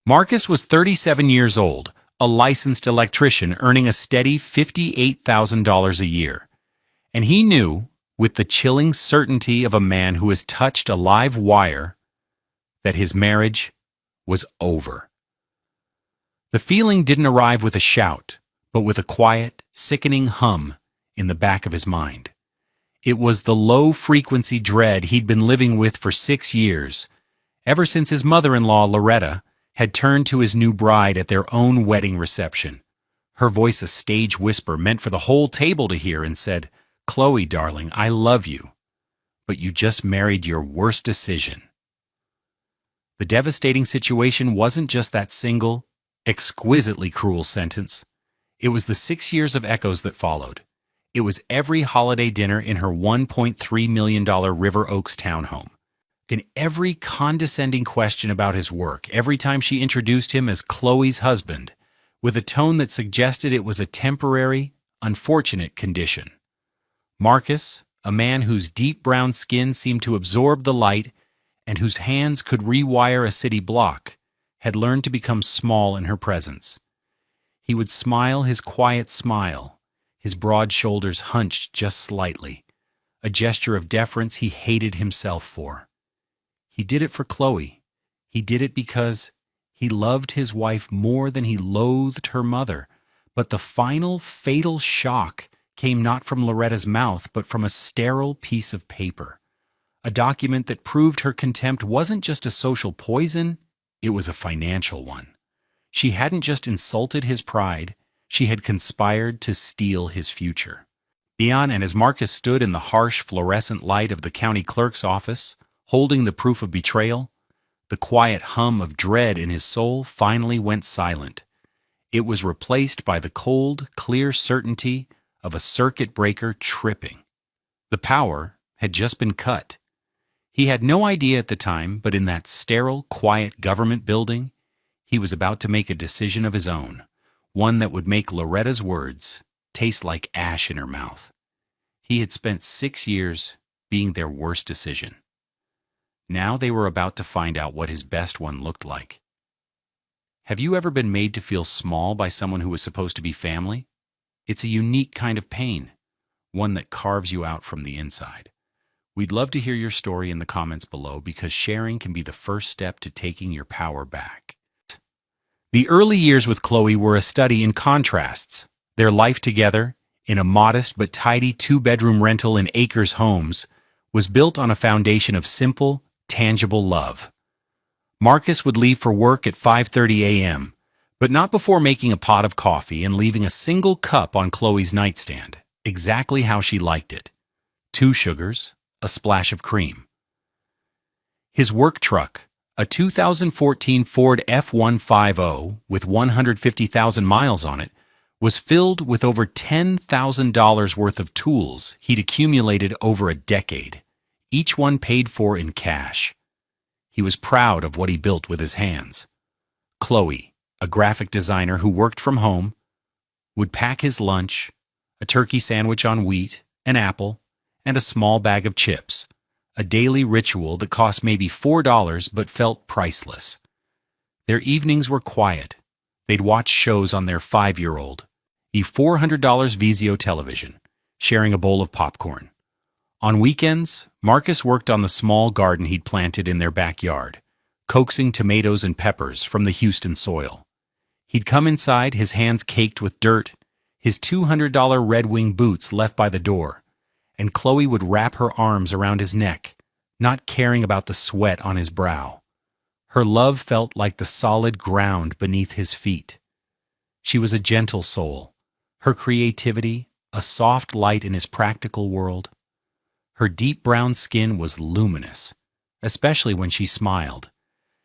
Marcus was 37 years old, a licensed electrician earning a steady $58,000 a year. And he knew, with the chilling certainty of a man who has touched a live wire, that his marriage was over. The feeling didn't arrive with a shout, but with a quiet, sickening hum in the back of his mind. It was the low-frequency dread he'd been living with for 6 years, ever since his mother-in-law, Loretta, had turned to his new bride at their own wedding reception. Her voice a stage whisper meant for the whole table to hear, and said, "Chloe, darling, I love you, but you just married your worst decision." The devastating situation wasn't just that single, exquisitely cruel sentence. It was the 6 years of echoes that followed. It was every holiday dinner in her $1.3 million River Oaks townhome. In every condescending question about his work, every time she introduced him as Chloe's husband, with a tone that suggested it was a temporary, unfortunate condition. Marcus, a man whose deep brown skin seemed to absorb the light and whose hands could rewire a city block, had learned to become small in her presence. He would smile his quiet smile, his broad shoulders hunched just slightly, a gesture of deference he hated himself for. He did it for Chloe. He did it because he loved his wife more than he loathed her mother. But the final, fatal shock came not from Loretta's mouth, but from a sterile piece of paper. A document that proved her contempt wasn't just a social poison, it was a financial one. She hadn't just insulted his pride, she had conspired to steal his future. Beyond, and as Marcus stood in the harsh fluorescent light of the county clerk's office, holding the proof of betrayal, the quiet hum of dread in his soul finally went silent. It was replaced by the cold, clear certainty of a circuit breaker tripping. The power had just been cut. He had no idea at the time, but in that sterile, quiet government building, he was about to make a decision of his own, one that would make Loretta's words taste like ash in her mouth. He had spent 6 years being their worst decision. Now they were about to find out what his best one looked like. Have you ever been made to feel small by someone who was supposed to be family? It's a unique kind of pain, one that carves you out from the inside. We'd love to hear your story in the comments below, because sharing can be the first step to taking your power back. The early years with Chloe were a study in contrasts. Their life together, in a modest but tidy 2-bedroom rental in Acres Homes, was built on a foundation of simple, tangible love. Marcus would leave for work at 5:30 a.m., but not before making a pot of coffee and leaving a single cup on Chloe's nightstand, exactly how she liked it. 2 sugars, a splash of cream. His work truck, a 2014 Ford F-150 with 150,000 miles on it, was filled with over $10,000 worth of tools he'd accumulated over a decade, each one paid for in cash. He was proud of what he built with his hands. Chloe, a graphic designer who worked from home, would pack his lunch, a turkey sandwich on wheat, an apple, and a small bag of chips, a daily ritual that cost maybe $4 but felt priceless. Their evenings were quiet. They'd watch shows on their 5-year-old, the $400 Vizio television, sharing a bowl of popcorn. On weekends, Marcus worked on the small garden he'd planted in their backyard, coaxing tomatoes and peppers from the Houston soil. He'd come inside, his hands caked with dirt, his $200 Red Wing boots left by the door, and Chloe would wrap her arms around his neck, not caring about the sweat on his brow. Her love felt like the solid ground beneath his feet. She was a gentle soul, her creativity a soft light in his practical world. Her deep brown skin was luminous, especially when she smiled,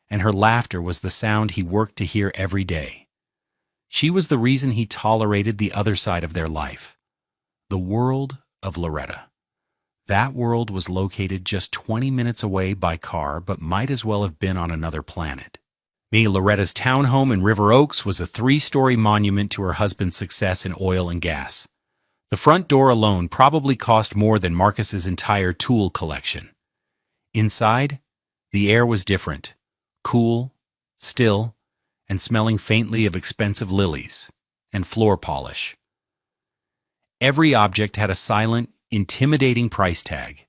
and her laughter was the sound he worked to hear every day. She was the reason he tolerated the other side of their life, the world of Loretta. That world was located just 20 minutes away by car, but might as well have been on another planet. Loretta's townhome in River Oaks was a 3-story monument to her husband's success in oil and gas. The front door alone probably cost more than Marcus's entire tool collection. Inside, the air was different, cool, still, and smelling faintly of expensive lilies and floor polish. Every object had a silent, intimidating price tag.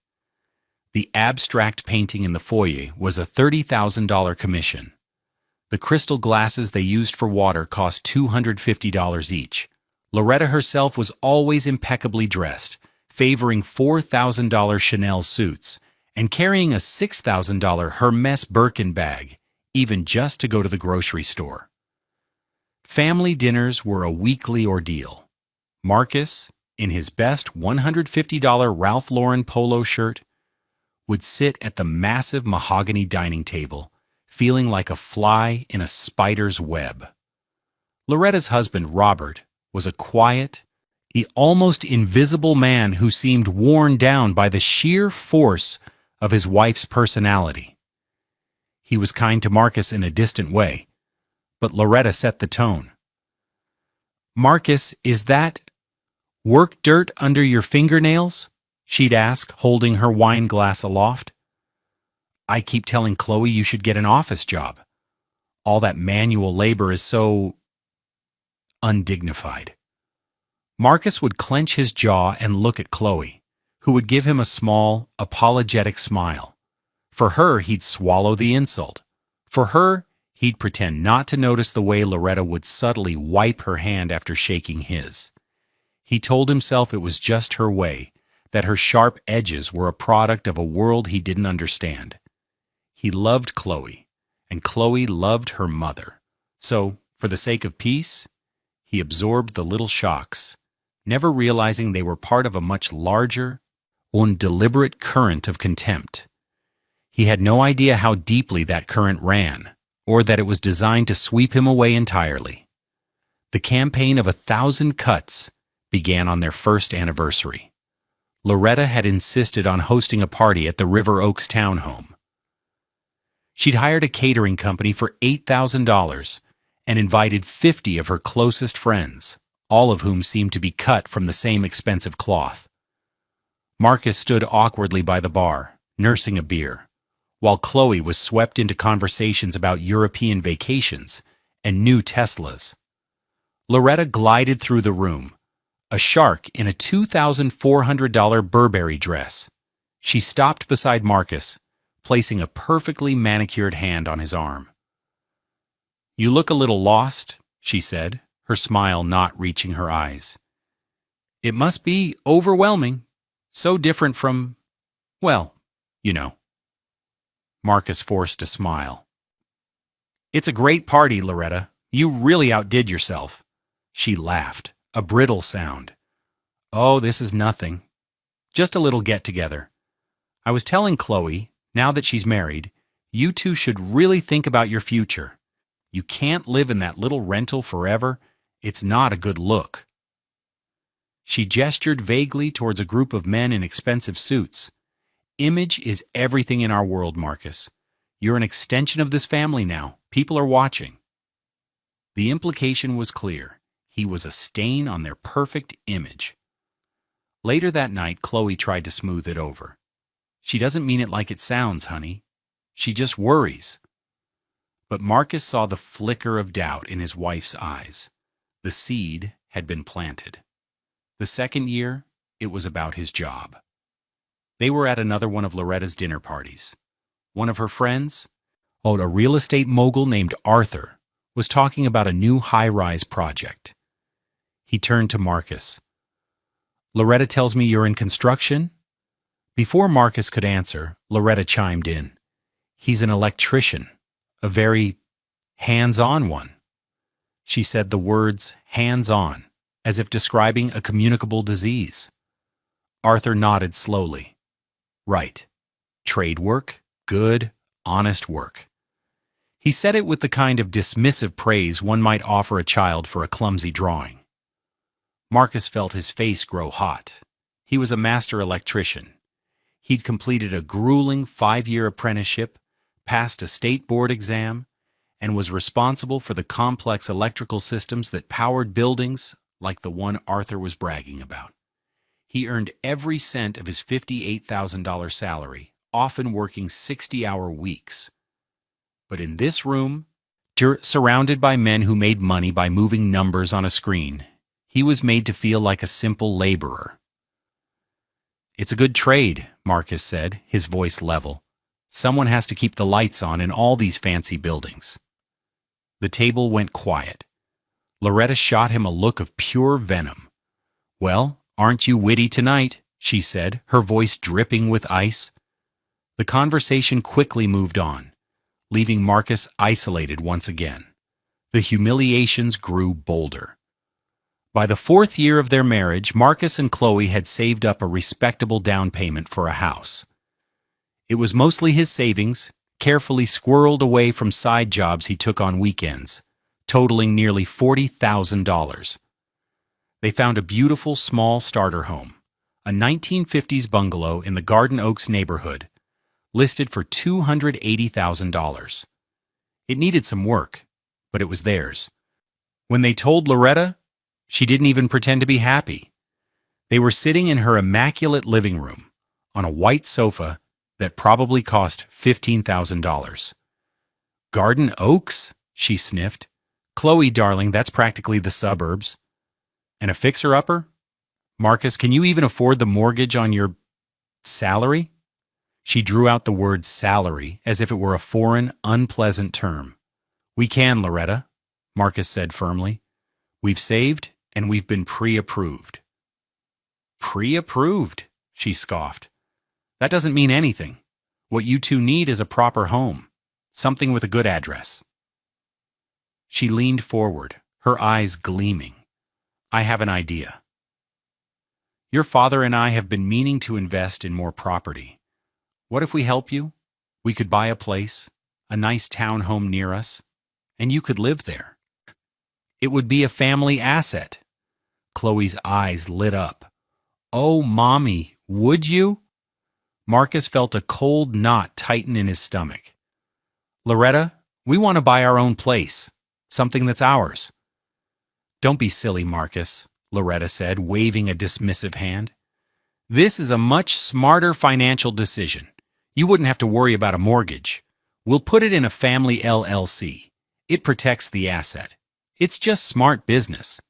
The abstract painting in the foyer was a $30,000 commission. The crystal glasses they used for water cost $250 each. Loretta herself was always impeccably dressed, favoring $4,000 Chanel suits and carrying a $6,000 Hermes Birkin bag, even just to go to the grocery store. Family dinners were a weekly ordeal. Marcus, in his best $150 Ralph Lauren polo shirt, would sit at the massive mahogany dining table, feeling like a fly in a spider's web. Loretta's husband, Robert, was a quiet, almost invisible man who seemed worn down by the sheer force of his wife's personality. He was kind to Marcus in a distant way, but Loretta set the tone. "Marcus, is that work dirt under your fingernails?" she'd ask, holding her wine glass aloft. "I keep telling Chloe you should get an office job. All that manual labor is so undignified." Marcus would clench his jaw and look at Chloe, who would give him a small, apologetic smile. For her, he'd swallow the insult. For her, he'd pretend not to notice the way Loretta would subtly wipe her hand after shaking his. He told himself it was just her way, that her sharp edges were a product of a world he didn't understand. He loved Chloe, and Chloe loved her mother. So, for the sake of peace, he absorbed the little shocks, never realizing they were part of a much larger, deliberate current of contempt. He had no idea how deeply that current ran, or that it was designed to sweep him away entirely. The campaign of 1,000 cuts began on their first anniversary. Loretta had insisted on hosting a party at the River Oaks townhome. She'd hired a catering company for $8,000 and invited 50 of her closest friends, all of whom seemed to be cut from the same expensive cloth. Marcus stood awkwardly by the bar, nursing a beer, while Chloe was swept into conversations about European vacations and new Teslas. Loretta glided through the room, a shark in a $2,400 Burberry dress. She stopped beside Marcus, placing a perfectly manicured hand on his arm. "You look a little lost," she said, her smile not reaching her eyes. "It must be overwhelming, so different from, well, you know." Marcus forced a smile. "It's a great party, Loretta. You really outdid yourself." She laughed, a brittle sound. "Oh, this is nothing. Just a little get-together. I was telling Chloe, now that she's married, you two should really think about your future. You can't live in that little rental forever. It's not a good look." She gestured vaguely towards a group of men in expensive suits. "Image is everything in our world, Marcus. You're an extension of this family now. People are watching." The implication was clear. He was a stain on their perfect image. Later that night, Chloe tried to smooth it over. "She doesn't mean it like it sounds, honey. She just worries." But Marcus saw the flicker of doubt in his wife's eyes. The seed had been planted. The second year, it was about his job. They were at another one of Loretta's dinner parties. One of her friends, a real estate mogul named Arthur, was talking about a new high-rise project. He turned to Marcus. "Loretta tells me you're in construction?" Before Marcus could answer, Loretta chimed in. "He's an electrician, a very hands-on one." She said the words hands-on, as if describing a communicable disease. Arthur nodded slowly. "Right. Trade work, good, honest work." He said it with the kind of dismissive praise one might offer a child for a clumsy drawing. Marcus felt his face grow hot. He was a master electrician. He'd completed a grueling 5-year apprenticeship, passed a state board exam, and was responsible for the complex electrical systems that powered buildings like the one Arthur was bragging about. He earned every cent of his $58,000 salary, often working 60-hour weeks. But in this room, Surrounded by men who made money by moving numbers on a screen, he was made to feel like a simple laborer. "It's a good trade," Marcus said, his voice level. "Someone has to keep the lights on in all these fancy buildings." The table went quiet. Loretta shot him a look of pure venom. "Well, aren't you witty tonight?" she said, her voice dripping with ice. The conversation quickly moved on, leaving Marcus isolated once again. The humiliations grew bolder. By the 4th year of their marriage, Marcus and Chloe had saved up a respectable down payment for a house. It was mostly his savings, carefully squirreled away from side jobs he took on weekends, totaling nearly $40,000. They found a beautiful small starter home, a 1950s bungalow in the Garden Oaks neighborhood, listed for $280,000. It needed some work, but it was theirs. When they told Loretta, she didn't even pretend to be happy. They were sitting in her immaculate living room, on a white sofa that probably cost $15,000. "Garden Oaks?" she sniffed. "Chloe, darling, that's practically the suburbs." "And a fixer-upper? Marcus, can you even afford the mortgage on your salary?" She drew out the word salary as if it were a foreign, unpleasant term. "We can, Loretta," Marcus said firmly. "We've saved, and we've been pre-approved." "Pre-approved?" she scoffed. "That doesn't mean anything. What you two need is a proper home, something with a good address." She leaned forward, her eyes gleaming. "I have an idea. Your father and I have been meaning to invest in more property. What if we help you? We could buy a place, a nice townhome near us, and you could live there. It would be a family asset." Chloe's eyes lit up. "Oh, Mommy, would you?" Marcus felt a cold knot tighten in his stomach. "Loretta, we want to buy our own place, something that's ours." "Don't be silly, Marcus," Loretta said, waving a dismissive hand. "This is a much smarter financial decision. You wouldn't have to worry about a mortgage. We'll put it in a family LLC. It protects the asset. It's just smart business."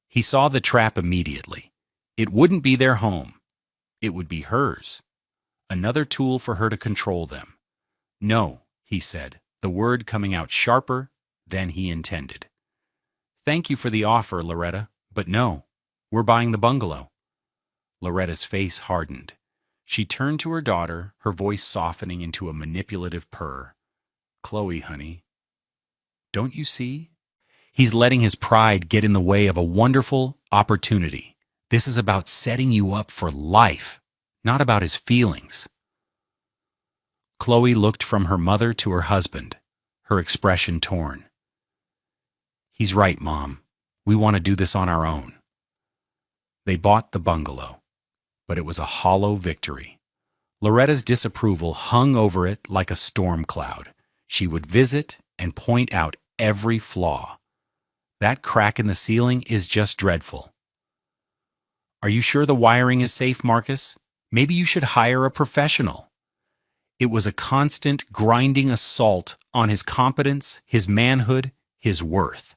He saw the trap immediately. It wouldn't be their home. It would be hers. Another tool for her to control them. "No," he said, the word coming out sharper than he intended. "Thank you for the offer, Loretta, but no. We're buying the bungalow." Loretta's face hardened. She turned to her daughter, her voice softening into a manipulative purr. "Chloe, honey, don't you see? He's letting his pride get in the way of a wonderful opportunity. This is about setting you up for life, not about his feelings." Chloe looked from her mother to her husband, her expression torn. "He's right, Mom. We want to do this on our own." They bought the bungalow, but it was a hollow victory. Loretta's disapproval hung over it like a storm cloud. She would visit and point out every flaw. "That crack in the ceiling is just dreadful." "Are you sure the wiring is safe, Marcus? Maybe you should hire a professional." It was a constant, grinding assault on his competence, his manhood, his worth.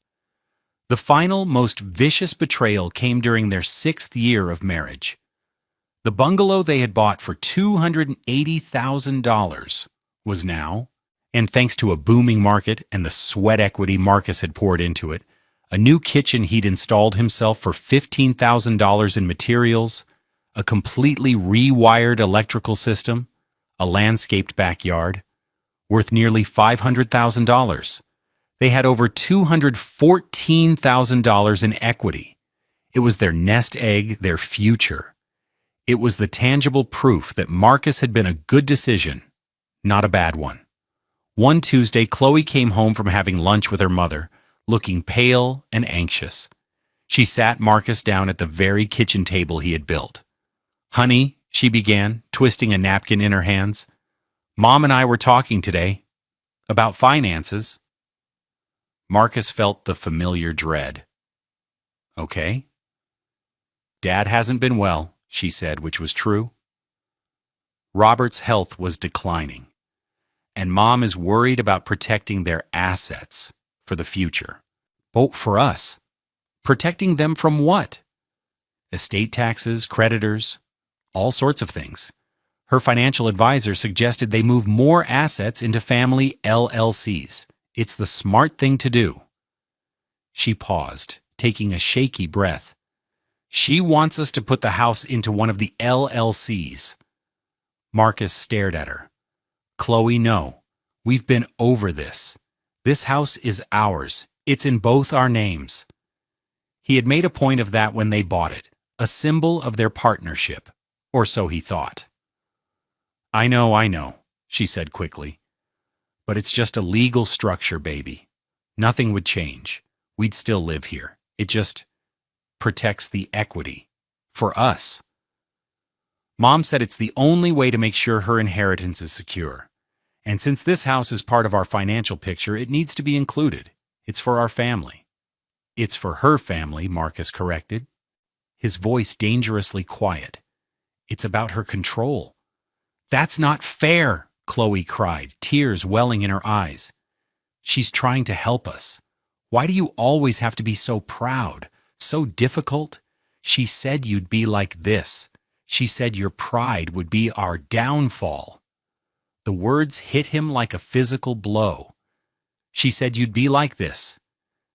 The final, most vicious betrayal came during their 6th year of marriage. The bungalow they had bought for $280,000 was now, and thanks to a booming market and the sweat equity Marcus had poured into it, a new kitchen he'd installed himself for $15,000 in materials, a completely rewired electrical system, a landscaped backyard, worth nearly $500,000. They had over $214,000 in equity. It was their nest egg, their future. It was the tangible proof that Marcus had been a good decision, not a bad one. One Tuesday, Chloe came home from having lunch with her mother, looking pale and anxious. She sat Marcus down at the very kitchen table he had built. "Honey," she began, twisting a napkin in her hands, "Mom and I were talking today about finances." Marcus felt the familiar dread. "Okay." "Dad hasn't been well," she said, which was true. Robert's health was declining. and Mom is worried about protecting their assets for the future. But for us, protecting them from what? Estate taxes, creditors, all sorts of things. Her financial advisor suggested they move more assets into family LLCs. It's the smart thing to do. She paused, taking a shaky breath. She wants us to put the house into one of the LLCs. Marcus stared at her. Chloe, no. We've been over this. This house is ours. It's in both our names. He had made a point of that when they bought it, a symbol of their partnership, or so he thought. I know, she said quickly. But it's just a legal structure, baby. Nothing would change. We'd still live here. It just protects the equity. For us. Mom said it's the only way to make sure her inheritance is secure. And since this house is part of our financial picture, it needs to be included. It's for our family. It's for her family, Marcus corrected, his voice dangerously quiet. It's about her control. That's not fair, Chloe cried, tears welling in her eyes. She's trying to help us. Why do you always have to be so proud, so difficult? She said you'd be like this. She said your pride would be our downfall. The words hit him like a physical blow. She said you'd be like this.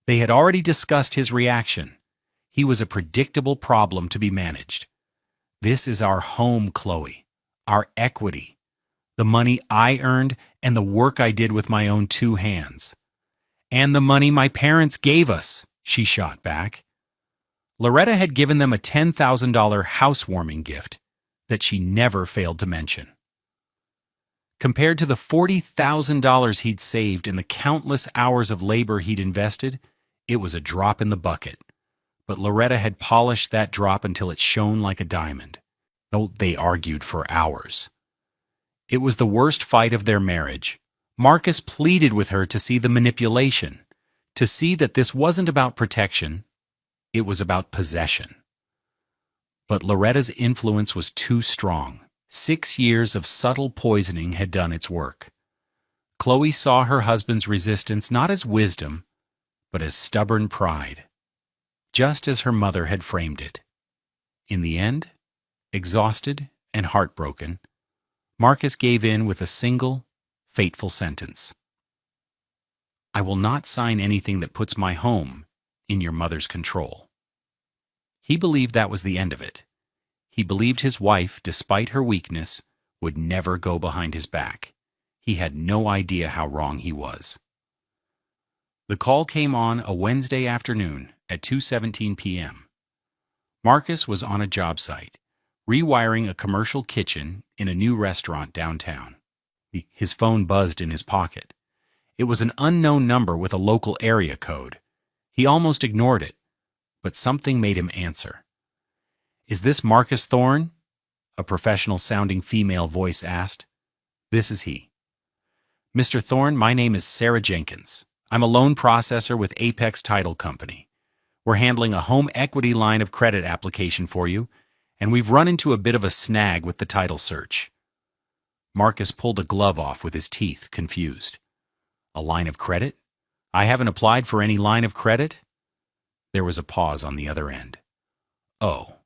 They had already discussed his reaction. He was a predictable problem to be managed. This is our home, Chloe. Our equity, the money I earned and the work I did with my own two hands. And the money my parents gave us, she shot back. Loretta had given them a $10,000 housewarming gift that she never failed to mention. Compared to the $40,000 he'd saved and the countless hours of labor he'd invested, it was a drop in the bucket. But Loretta had polished that drop until it shone like a diamond. Though they argued for hours. It was the worst fight of their marriage. Marcus pleaded with her to see the manipulation, to see that this wasn't about protection, it was about possession. But Loretta's influence was too strong. 6 years of subtle poisoning had done its work. Chloe saw her husband's resistance not as wisdom, but as stubborn pride, just as her mother had framed it. In the end, exhausted and heartbroken, Marcus gave in with a single, fateful sentence. I will not sign anything that puts my home in your mother's control. He believed that was the end of it. He believed his wife, despite her weakness, would never go behind his back. He had no idea how wrong he was. The call came on a Wednesday afternoon at 2:17 p.m. Marcus was on a job site, rewiring a commercial kitchen in a new restaurant downtown. His phone buzzed in his pocket. It was an unknown number with a local area code. He almost ignored it, but something made him answer. Is this Marcus Thorne? A professional-sounding female voice asked. This is he. Mr. Thorne, my name is Sarah Jenkins. I'm a loan processor with Apex Title Company. We're handling a home equity line of credit application for you, and we've run into a bit of a snag with the title search. Marcus pulled a glove off with his teeth, confused. A line of credit? I haven't applied for any line of credit? There was a pause on the other end. Oh.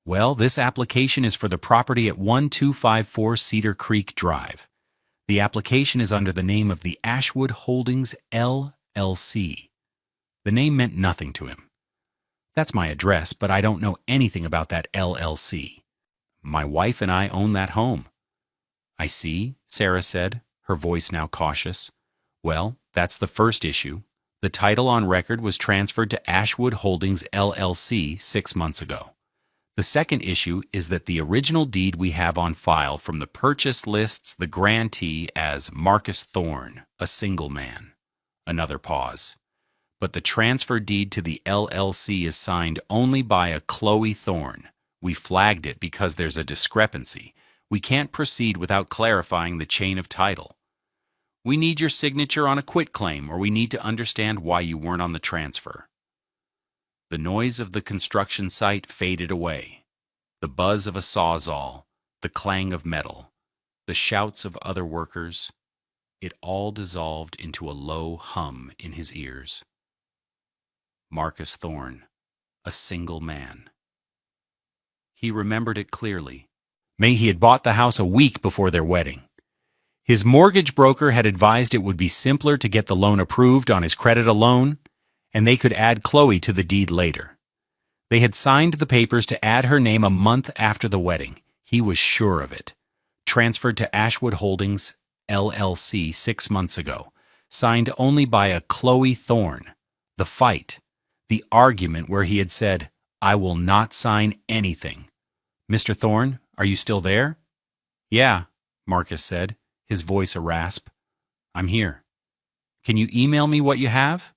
Well, this application is for the property at 1254 Cedar Creek Drive. The application is under the name of the Ashwood Holdings LLC. The name meant nothing to him. That's my address, but I don't know anything about that LLC. My wife and I own that home. I see, Sarah said, her voice now cautious. Well, that's the first issue. The title on record was transferred to Ashwood Holdings LLC 6 months ago. The second issue is that the original deed we have on file from the purchase lists the grantee as Marcus Thorne, a single man. Another pause. But the transfer deed to the LLC is signed only by a Chloe Thorne. We flagged it because there's a discrepancy. We can't proceed without clarifying the chain of title. We need your signature on a quitclaim, or we need to understand why you weren't on the transfer. The noise of the construction site faded away. The buzz of a sawzall, the clang of metal, the shouts of other workers. It all dissolved into a low hum in his ears. Marcus Thorne, a single man. He remembered it clearly. He had bought the house a week before their wedding. His mortgage broker had advised it would be simpler to get the loan approved on his credit alone, and they could add Chloe to the deed later. They had signed the papers to add her name a month after the wedding. He was sure of it. Transferred to Ashwood Holdings, LLC 6 months ago. Signed only by a Chloe Thorne. The fight. The argument where he had said, "I will not sign anything." "Mr. Thorne, are you still there?" "Yeah," Marcus said, his voice a rasp. "I'm here." "Can you email me what you have?"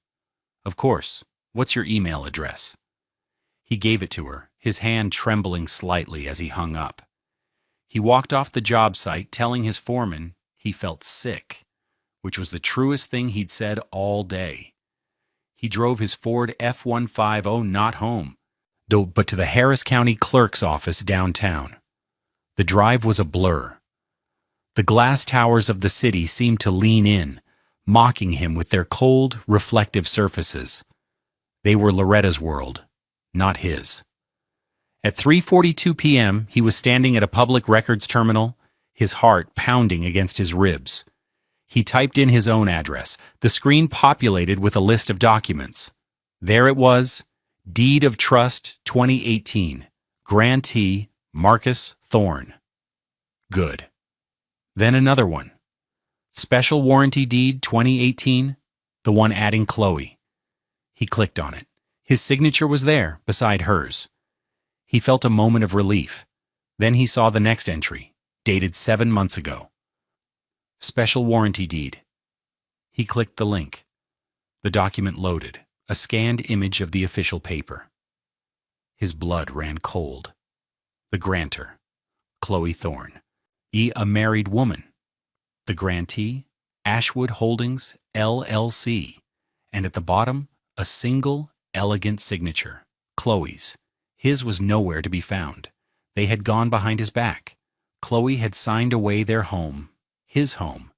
"Of course. What's your email address?" He gave it to her, his hand trembling slightly as he hung up. He walked off the job site telling his foreman he felt sick, which was the truest thing he'd said all day. He drove his Ford F-150 not home, but to the Harris County Clerk's office downtown. The drive was a blur. The glass towers of the city seemed to lean in, mocking him with their cold, reflective surfaces. They were Loretta's world, not his. At 3:42 p.m., he was standing at a public records terminal, his heart pounding against his ribs. He typed in his own address. The screen populated with a list of documents. There it was, Deed of Trust 2018, Grantee Marcus Thorne. Good. Then another one. Special Warranty Deed 2018, the one adding Chloe. He clicked on it. His signature was there, beside hers. He felt a moment of relief. Then he saw the next entry, dated 7 months ago. Special Warranty Deed. He clicked the link. The document loaded, a scanned image of the official paper. His blood ran cold. The grantor, Chloe Thorne. A married woman. The grantee, Ashwood Holdings, LLC. And at the bottom, a single, elegant signature, Chloe's. His was nowhere to be found. They had gone behind his back. Chloe had signed away their home, his home,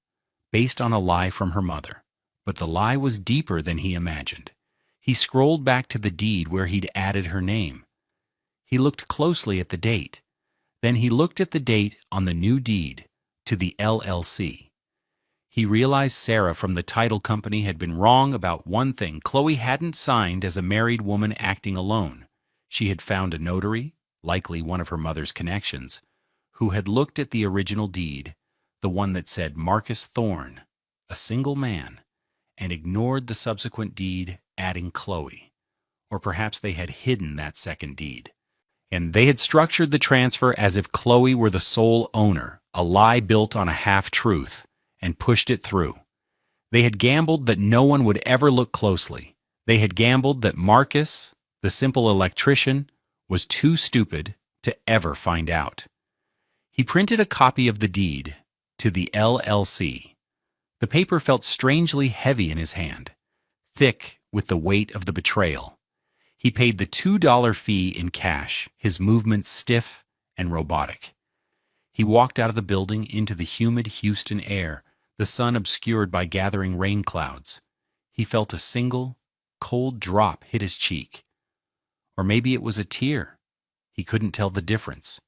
based on a lie from her mother. But the lie was deeper than he imagined. He scrolled back to the deed where he'd added her name. He looked closely at the date. Then he looked at the date on the new deed to the LLC. He realized Sarah from the title company had been wrong about one thing. Chloe hadn't signed as a married woman acting alone. She had found a notary, likely one of her mother's connections, who had looked at the original deed, the one that said Marcus Thorne, a single man, and ignored the subsequent deed adding Chloe. Or perhaps they had hidden that second deed. And they had structured the transfer as if Chloe were the sole owner, a lie built on a half-truth, and pushed it through. They had gambled that no one would ever look closely. They had gambled that Marcus, the simple electrician, was too stupid to ever find out. He printed a copy of the deed to the LLC. The paper felt strangely heavy in his hand, thick with the weight of the betrayal. He paid the $2 fee in cash, his movements stiff and robotic. He walked out of the building into the humid Houston air, the sun obscured by gathering rain clouds. He felt a single, cold drop hit his cheek. Or maybe it was a tear. He couldn't tell the difference.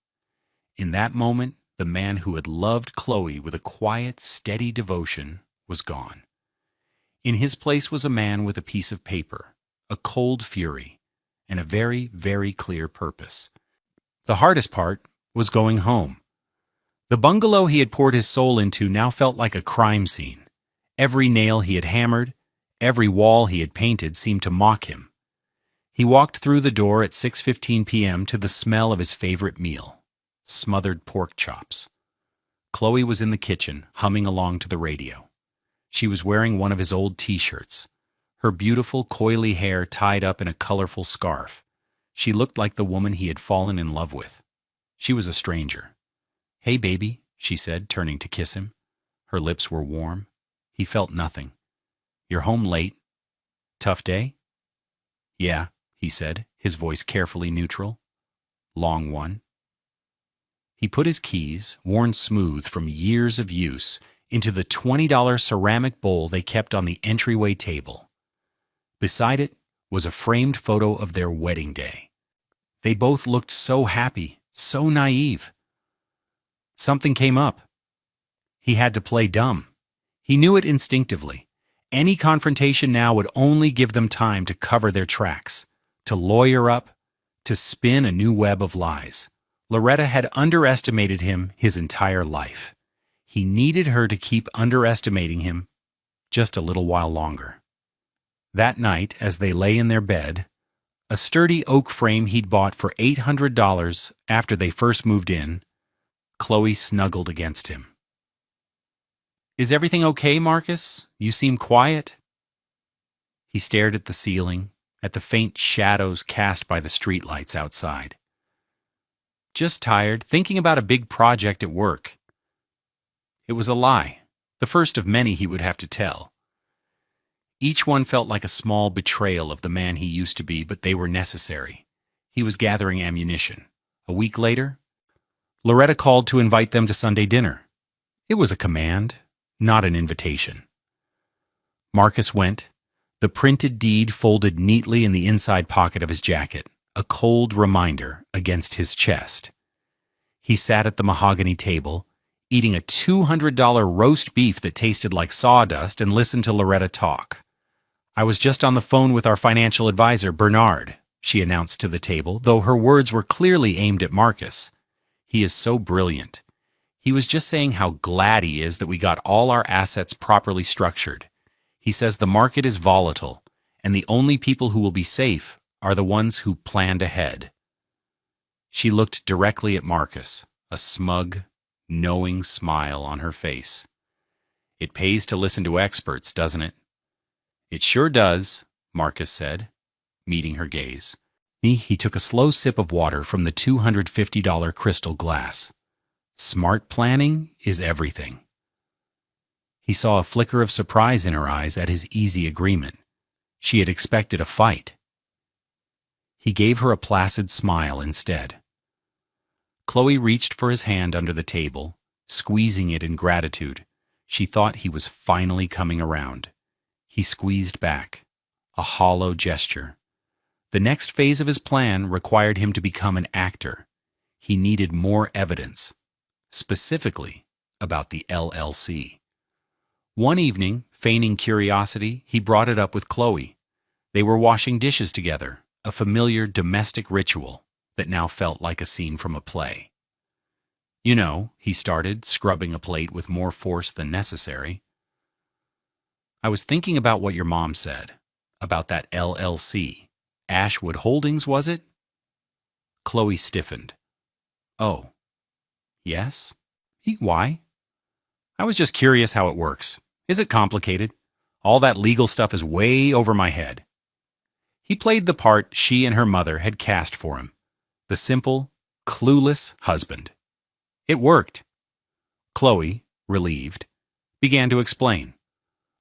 In that moment, the man who had loved Chloe with a quiet, steady devotion was gone. In his place was a man with a piece of paper, a cold fury, and a very, very clear purpose. The hardest part was going home. The bungalow he had poured his soul into now felt like a crime scene. Every nail he had hammered, every wall he had painted seemed to mock him. He walked through the door at 6:15 p.m. to the smell of his favorite meal, smothered pork chops. Chloe was in the kitchen, humming along to the radio. She was wearing one of his old T-shirts, her beautiful, coily hair tied up in a colorful scarf. She looked like the woman he had fallen in love with. She was a stranger. "Hey, baby," she said, turning to kiss him. Her lips were warm. He felt nothing. "You're home late. Tough day?" "Yeah," he said, his voice carefully neutral. "Long one." He put his keys, worn smooth from years of use, into the $20 ceramic bowl they kept on the entryway table. Beside it was a framed photo of their wedding day. They both looked so happy, so naive. Something came up. He had to play dumb. He knew it instinctively. Any confrontation now would only give them time to cover their tracks, to lawyer up, to spin a new web of lies. Loretta had underestimated him his entire life. He needed her to keep underestimating him just a little while longer. That night, as they lay in their bed, a sturdy oak frame he'd bought for $800 after they first moved in, Chloe snuggled against him. "Is everything okay, Marcus? You seem quiet." He stared at the ceiling, at the faint shadows cast by the streetlights outside. "Just tired, thinking about a big project at work." It was a lie, the first of many he would have to tell. Each one felt like a small betrayal of the man he used to be, but they were necessary. He was gathering ammunition. A week later, Loretta called to invite them to Sunday dinner. It was a command, not an invitation. Marcus went, the printed deed folded neatly in the inside pocket of his jacket, a cold reminder against his chest. He sat at the mahogany table, eating a $200 roast beef that tasted like sawdust, and listened to Loretta talk. "I was just on the phone with our financial advisor, Bernard," she announced to the table, though her words were clearly aimed at Marcus. "He is so brilliant. He was just saying how glad he is that we got all our assets properly structured. He says the market is volatile, and the only people who will be safe are the ones who planned ahead." She looked directly at Marcus, a smug, knowing smile on her face. "It pays to listen to experts, doesn't it?" "It sure does," Marcus said, meeting her gaze. He took a slow sip of water from the $250 crystal glass. "Smart planning is everything." He saw a flicker of surprise in her eyes at his easy agreement. She had expected a fight. He gave her a placid smile instead. Chloe reached for his hand under the table, squeezing it in gratitude. She thought he was finally coming around. He squeezed back, a hollow gesture. The next phase of his plan required him to become an actor. He needed more evidence, specifically about the LLC. One evening, feigning curiosity, he brought it up with Chloe. They were washing dishes together, a familiar domestic ritual that now felt like a scene from a play. "You know," he started, scrubbing a plate with more force than necessary, "I was thinking about what your mom said, about that LLC. Ashwood Holdings, was it?" Chloe stiffened. "Oh, yes? Why?" "I was just curious how it works. Is it complicated? All that legal stuff is way over my head." He played the part she and her mother had cast for him, the simple, clueless husband. It worked. Chloe, relieved, began to explain.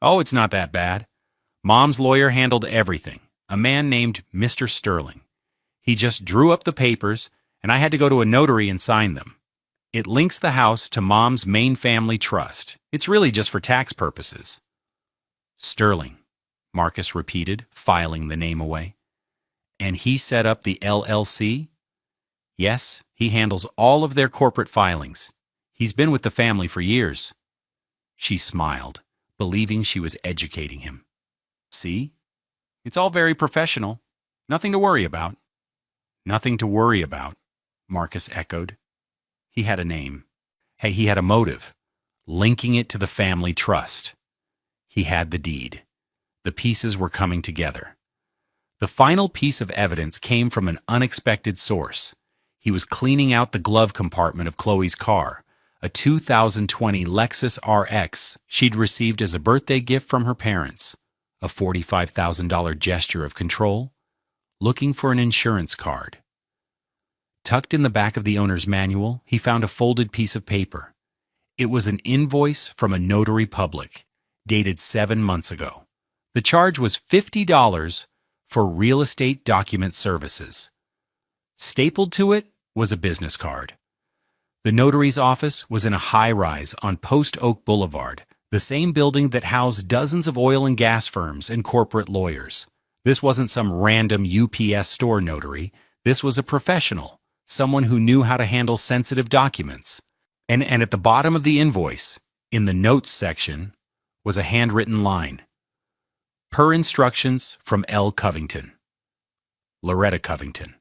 "Oh, it's not that bad. Mom's lawyer handled everything, a man named Mr. Sterling. He just drew up the papers, and I had to go to a notary and sign them. It links the house to Mom's main family trust. It's really just for tax purposes." "Sterling," Marcus repeated, filing the name away. "And he set up the LLC?" "Yes, he handles all of their corporate filings. He's been with the family for years." She smiled, believing she was educating him. "See? It's all very professional. Nothing to worry about." "Nothing to worry about," Marcus echoed. He had a name. Hey, he had a motive, linking it to the family trust. He had the deed. The pieces were coming together. The final piece of evidence came from an unexpected source. He was cleaning out the glove compartment of Chloe's car, a 2020 Lexus RX she'd received as a birthday gift from her parents, a $45,000 gesture of control, looking for an insurance card. Tucked in the back of the owner's manual, he found a folded piece of paper. It was an invoice from a notary public, dated 7 months ago. The charge was $50 for real estate document services. Stapled to it was a business card. The notary's office was in a high-rise on Post Oak Boulevard, the same building that housed dozens of oil and gas firms and corporate lawyers. This wasn't some random UPS store notary. This was a professional, someone who knew how to handle sensitive documents. And at the bottom of the invoice, in the notes section, was a handwritten line. Per instructions from L. Covington. Loretta Covington.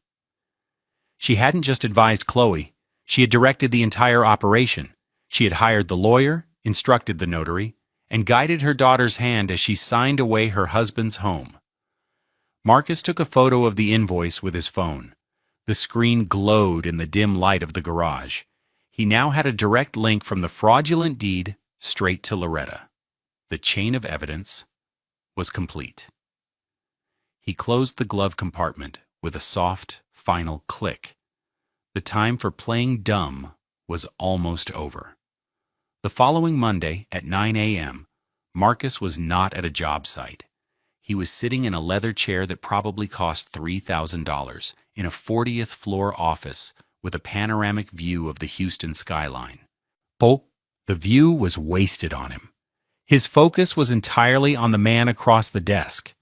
She hadn't just advised Chloe. She had directed the entire operation. She had hired the lawyer, instructed the notary, and guided her daughter's hand as she signed away her husband's home. Marcus took a photo of the invoice with his phone. The screen glowed in the dim light of the garage. He now had a direct link from the fraudulent deed straight to Loretta. The chain of evidence was complete. He closed the glove compartment with a soft, final click. The time for playing dumb was almost over. The following Monday at 9 a.m., Marcus was not at a job site. He was sitting in a leather chair that probably cost $3,000 in a 40th floor office with a panoramic view of the Houston skyline. The view was wasted on him. His focus was entirely on the man across the desk.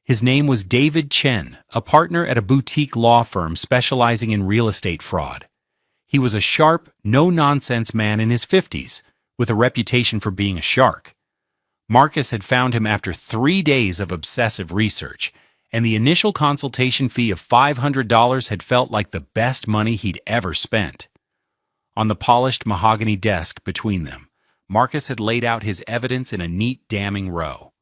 His name was David Chen, a partner at a boutique law firm specializing in real estate fraud. He was a sharp, no-nonsense man in his 50s, with a reputation for being a shark. Marcus had found him after 3 days of obsessive research, and the initial consultation fee of $500 had felt like the best money he'd ever spent. On the polished mahogany desk between them, Marcus had laid out his evidence in a neat, damning row.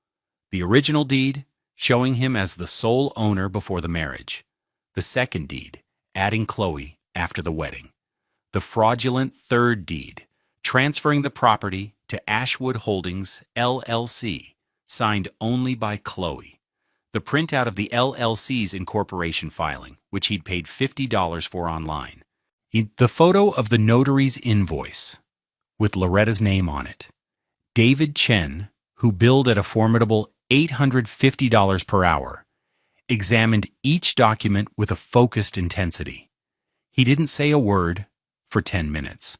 The original deed, showing him as the sole owner before the marriage. The second deed, adding Chloe after the wedding. The fraudulent third deed, transferring the property to Ashwood Holdings, LLC, signed only by Chloe. The printout of the LLC's incorporation filing, which he'd paid $50 for online. The photo of the notary's invoice, with Loretta's name on it. David Chen, who billed at a formidable $850 per hour, examined each document with a focused intensity. He didn't say a word for 10 minutes.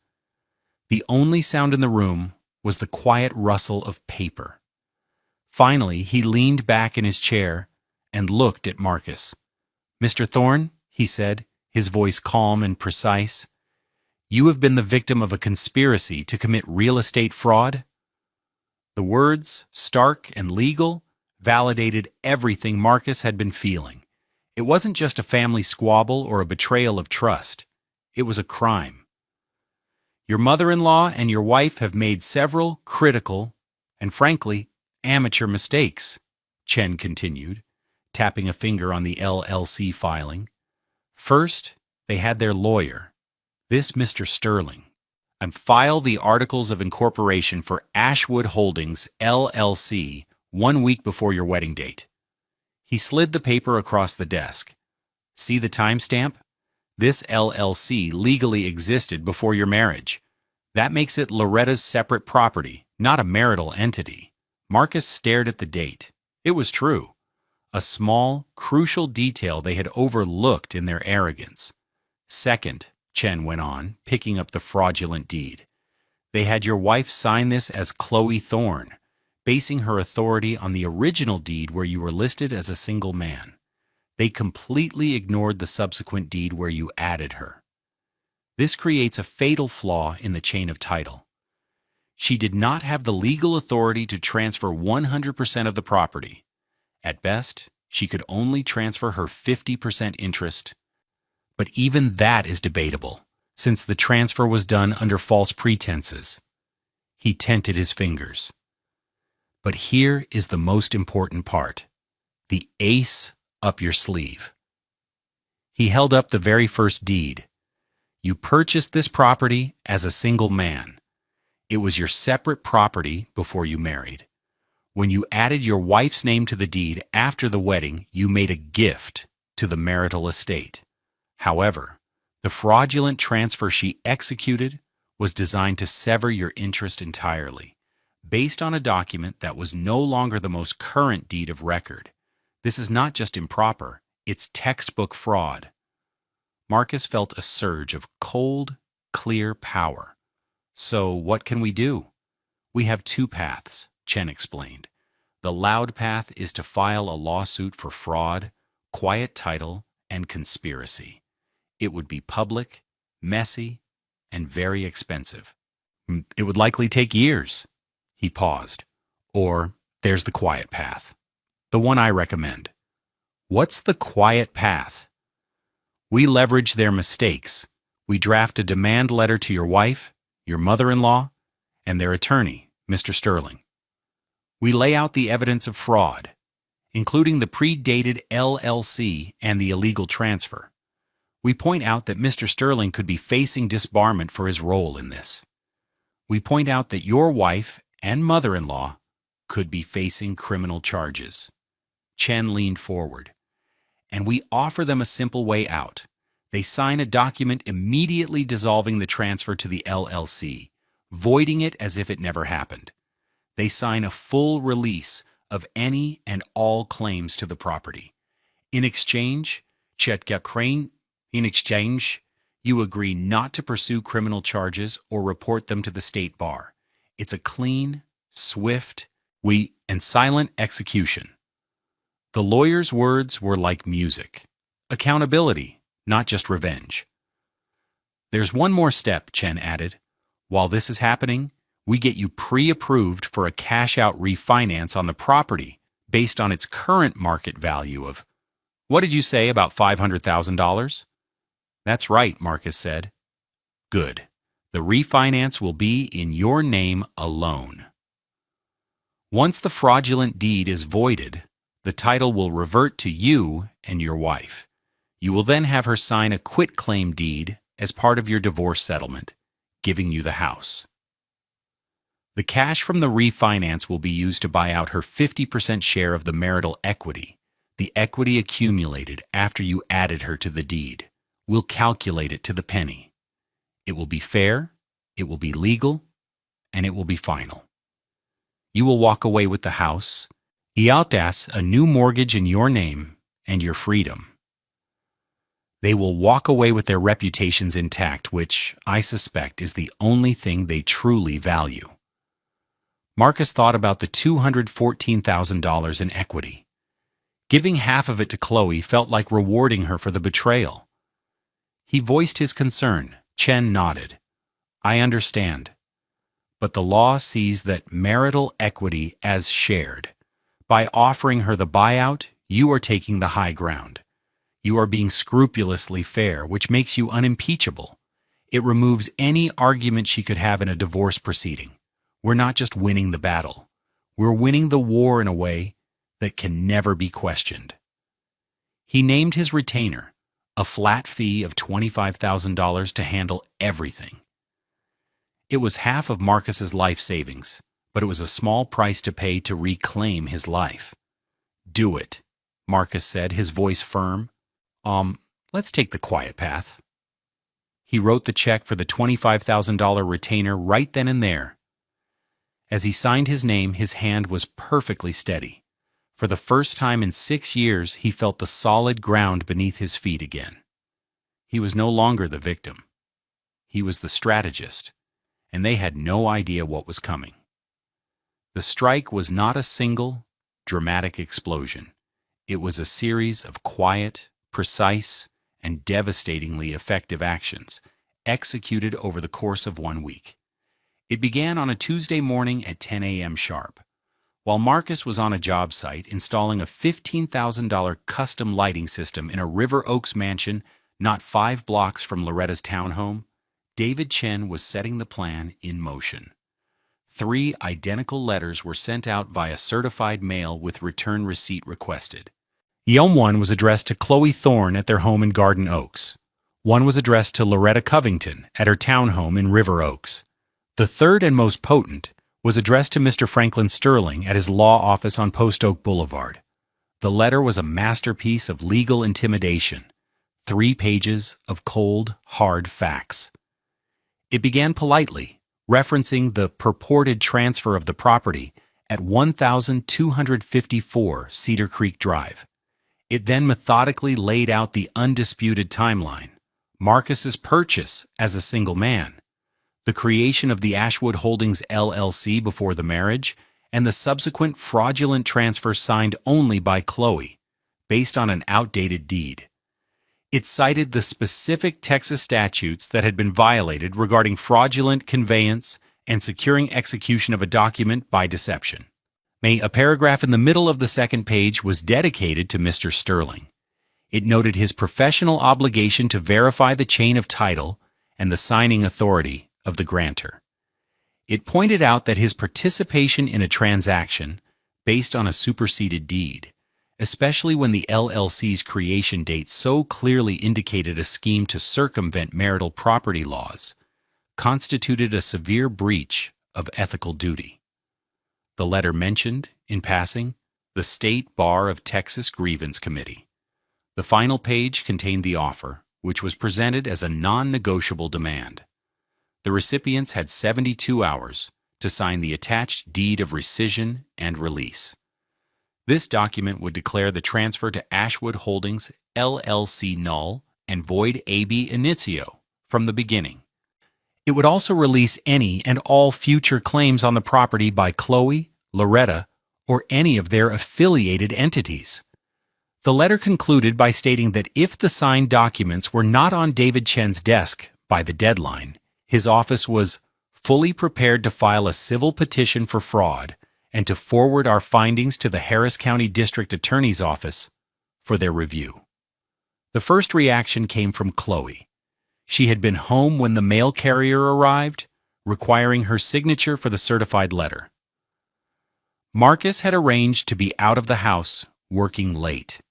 The only sound in the room was the quiet rustle of paper. Finally, he leaned back in his chair and looked at Marcus. "Mr. Thorne," he said, his voice calm and precise, "you have been the victim of a conspiracy to commit real estate fraud?" The words, stark and legal, validated everything Marcus had been feeling. It wasn't just a family squabble or a betrayal of trust. It was a crime. "Your mother-in-law and your wife have made several critical and, frankly, amateur mistakes," Chen continued, tapping a finger on the LLC filing. "First, they had their lawyer, this Mr. Sterling, and file the articles of incorporation for Ashwood Holdings, LLC, 1 week before your wedding date." He slid the paper across the desk. "See the timestamp? This LLC legally existed before your marriage. That makes it Loretta's separate property, not a marital entity." Marcus stared at the date. It was true. A small, crucial detail they had overlooked in their arrogance. "Second," Chen went on, picking up the fraudulent deed, "they had your wife sign this as Chloe Thorne, basing her authority on the original deed where you were listed as a single man. They completely ignored the subsequent deed where you added her. This creates a fatal flaw in the chain of title. She did not have the legal authority to transfer 100% of the property. At best, she could only transfer her 50% interest. But even that is debatable, since the transfer was done under false pretenses." He tented his fingers. "But here is the most important part. The ace up your sleeve." He held up the very first deed. "You purchased this property as a single man. It was your separate property before you married. When you added your wife's name to the deed after the wedding, you made a gift to the marital estate. However, the fraudulent transfer she executed was designed to sever your interest entirely, based on a document that was no longer the most current deed of record. This is not just improper, it's textbook fraud." Marcus felt a surge of cold, clear power. So what can we do? We have two paths, Chen explained. The loud path is to file a lawsuit for fraud, quiet title, and conspiracy. It would be public, messy, and very expensive. It would likely take years. He paused. Or there's the quiet path. The one I recommend. What's the quiet path? We leverage their mistakes. We draft a demand letter to your wife, your mother-in-law, and their attorney, Mr. Sterling. We lay out the evidence of fraud, including the predated LLC and the illegal transfer. We point out that Mr. Sterling could be facing disbarment for his role in this. We point out that your wife and mother-in-law could be facing criminal charges. Chen leaned forward. And we offer them a simple way out. They sign a document immediately dissolving the transfer to the LLC, voiding it as if it never happened. They sign a full release of any and all claims to the property. In exchange, you agree not to pursue criminal charges or report them to the state bar. It's a clean, swift, and silent execution. The lawyer's words were like music. Accountability, not just revenge. There's one more step, Chen added. While this is happening, we get you pre-approved for a cash-out refinance on the property based on its current market value of, what did you say, about $500,000? That's right, Marcus said. Good. The refinance will be in your name alone. Once the fraudulent deed is voided, the title will revert to you and your wife. You will then have her sign a quitclaim deed as part of your divorce settlement, giving you the house. The cash from the refinance will be used to buy out her 50% share of the marital equity, the equity accumulated after you added her to the deed. We'll calculate it to the penny. It will be fair, it will be legal, and it will be final. You will walk away with the house, a new mortgage in your name, and your freedom. They will walk away with their reputations intact, which, I suspect, is the only thing they truly value. Marcus thought about the $214,000 in equity. Giving half of it to Chloe felt like rewarding her for the betrayal. He voiced his concern. Chen nodded. I understand. But the law sees that marital equity as shared. By offering her the buyout, you are taking the high ground. You are being scrupulously fair, which makes you unimpeachable. It removes any argument she could have in a divorce proceeding. We're not just winning the battle. We're winning the war in a way that can never be questioned. He named his retainer, a flat fee of $25,000 to handle everything. It was half of Marcus's life savings, but it was a small price to pay to reclaim his life. Do it, Marcus said, his voice firm. Let's take the quiet path. He wrote the check for the $25,000 retainer right then and there. As he signed his name, his hand was perfectly steady. For the first time in 6 years, he felt the solid ground beneath his feet again. He was no longer the victim. He was the strategist, and they had no idea what was coming. The strike was not a single, dramatic explosion. It was a series of quiet, precise, and devastatingly effective actions, executed over the course of 1 week. It began on a Tuesday morning at 10 a.m. sharp. While Marcus was on a job site installing a $15,000 custom lighting system in a River Oaks mansion not 5 blocks from Loretta's townhome, David Chen was setting the plan in motion. 3 identical letters were sent out via certified mail with return receipt requested. One was addressed to Chloe Thorne at their home in Garden Oaks. One was addressed to Loretta Covington at her townhome in River Oaks. The third and most potent was addressed to Mr. Franklin Sterling at his law office on Post Oak Boulevard. The letter was a masterpiece of legal intimidation, 3 pages of cold, hard facts. It began politely, referencing the purported transfer of the property at 1254 Cedar Creek Drive. It then methodically laid out the undisputed timeline, Marcus's purchase as a single man, the creation of the Ashwood Holdings LLC before the marriage, and the subsequent fraudulent transfer signed only by Chloe, based on an outdated deed. It cited the specific Texas statutes that had been violated regarding fraudulent conveyance and securing execution of a document by deception. A paragraph in the middle of the second page was dedicated to Mr. Sterling. It noted his professional obligation to verify the chain of title and the signing authority of the grantor. It pointed out that his participation in a transaction based on a superseded deed, especially when the LLC's creation date so clearly indicated a scheme to circumvent marital property laws, constituted a severe breach of ethical duty. The letter mentioned, in passing, the State Bar of Texas Grievance Committee. The final page contained the offer, which was presented as a non-negotiable demand. The recipients had 72 hours to sign the attached deed of rescission and release. This document would declare the transfer to Ashwood Holdings LLC null and void ab initio from the beginning. It would also release any and all future claims on the property by Chloe, Loretta, or any of their affiliated entities. The letter concluded by stating that if the signed documents were not on David Chen's desk by the deadline, his office was fully prepared to file a civil petition for fraud and to forward our findings to the Harris County District Attorney's Office for their review. The first reaction came from Chloe. She had been home when the mail carrier arrived, requiring her signature for the certified letter. Marcus had arranged to be out of the house, working late.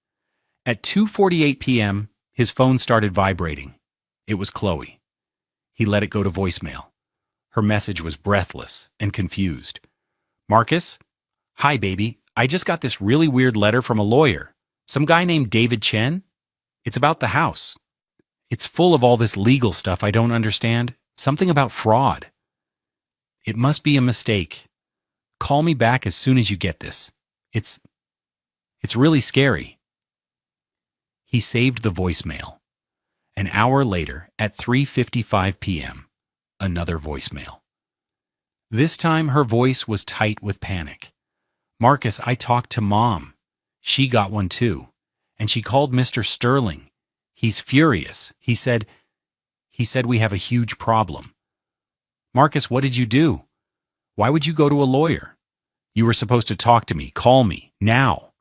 At 2:48 p.m., his phone started vibrating. It was Chloe. He let it go to voicemail. Her message was breathless and confused. "Marcus? Hi, baby. I just got this really weird letter from a lawyer. Some guy named David Chen. It's about the house. It's full of all this legal stuff I don't understand. Something about fraud. It must be a mistake. Call me back as soon as you get this. It's really scary." He saved the voicemail. An hour later, at 3:55 p.m., another voicemail. This time her voice was tight with panic. "Marcus, I talked to Mom. She got one too. And she called Mr. Sterling. He's furious. He said we have a huge problem. Marcus, what did you do? Why would you go to a lawyer? You were supposed to talk to me. Call me. Now."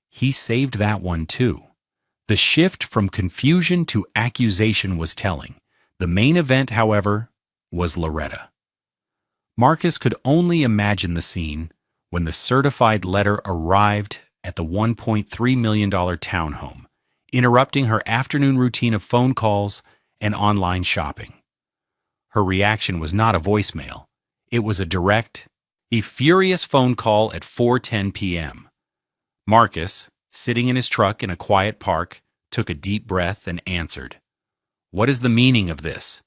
He saved that one too. The shift from confusion to accusation was telling. The main event, however, was Loretta. Marcus could only imagine the scene when the certified letter arrived at the $1.3 million townhome, interrupting her afternoon routine of phone calls and online shopping. Her reaction was not a voicemail. It was a direct, furious phone call at 4:10 p.m. Marcus, sitting in his truck in a quiet park, took a deep breath and answered. "What is the meaning of this?"